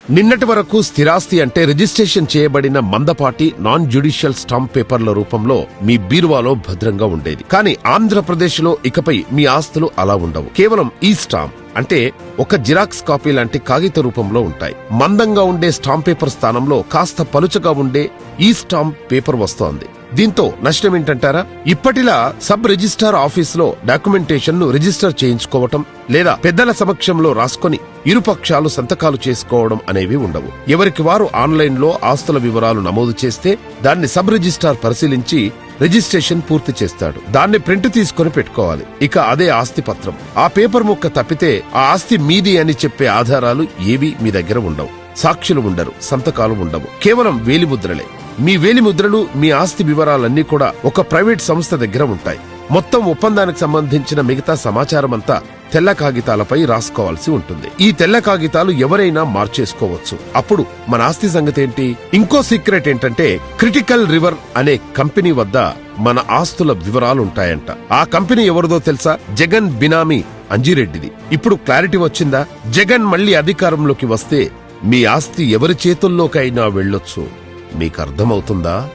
నిన్నటి వరకు స్థిరాస్తి అంటే రిజిస్ట్రేషన్ చేయబడిన మందపాటి నాన్ జ్యుడిషియల్ స్టాంప్ పేపర్ల రూపంలో మీ బీరువాలో భద్రంగా ఉండేది. కానీ ఆంధ్రప్రదేశ్ లో ఇకపై మీ ఆస్తులు అలా ఉండవు. కేవలం ఈ స్టాంప్ అంటే ఒక జిరాక్స్ కాపీ లాంటి కాగిత రూపంలో ఉంటాయి. మందంగా ఉండే స్టాంప్ పేపర్ స్థానంలో కాస్త పలుచగా ఉండే ఈ స్టాంప్ పేపర్ వస్తోంది. దీంతో నష్టం ఏంటంటారా? ఇప్పటిలా సబ్ రిజిస్ట్రార్ ఆఫీసులో డాక్యుమెంటేషన్ ను రిజిస్టర్ చేయించుకోవటం లేదా పెద్దల సమక్షంలో రాసుకొని ఇరుపక్షాలు సంతకాలు చేసుకోవడం అనేవి ఉండవు. ఎవరికి వారు ఆన్లైన్ లో ఆస్తుల వివరాలు నమోదు చేస్తే దాన్ని సబ్ రిజిస్ట్రార్ పరిశీలించి రిజిస్ట్రేషన్ పూర్తి చేస్తాడు. దాన్ని ప్రింట్ తీసుకుని పెట్టుకోవాలి. ఇక అదే ఆస్తి పత్రం. ఆ పేపర్ ముక్క తప్పితే ఆ ఆస్తి మీది అని చెప్పే ఆధారాలు ఏవి మీ దగ్గర ఉండవు. సాక్షులు ఉండరు, సంతకాలు ఉండవు. కేవలం వేలిముద్రలే. మీ వేలిముద్రలు, మీ ఆస్తి వివరాలన్నీ కూడా ఒక ప్రైవేట్ సంస్థ దగ్గర ఉంటాయి. మొత్తం ఒప్పందానికి సంబంధించిన మిగతా సమాచారమంతా తెల్ల కాగితాలపై రాసుకోవాల్సి ఉంటుంది. ఈ తెల్ల కాగితాలు ఎవరైనా మార్చేసుకోవచ్చు. అప్పుడు మన ఆస్తి సంగతేంటి? ఇంకో సీక్రెట్ ఏంటంటే క్రిటికల్ రివర్ అనే కంపెనీ వద్ద మన ఆస్తుల వివరాలుంటాయంట. ఆ కంపెనీ ఎవరిదో తెలుసా? జగన్ బినామీ అంజిరెడ్డిది. ఇప్పుడు క్లారిటీ వచ్చిందా? జగన్ మళ్లీ అధికారంలోకి వస్తే మీ ఆస్తి ఎవరి చేతుల్లోకైనా వెళ్ళొచ్చు. మీకు అర్థమవుతుందా?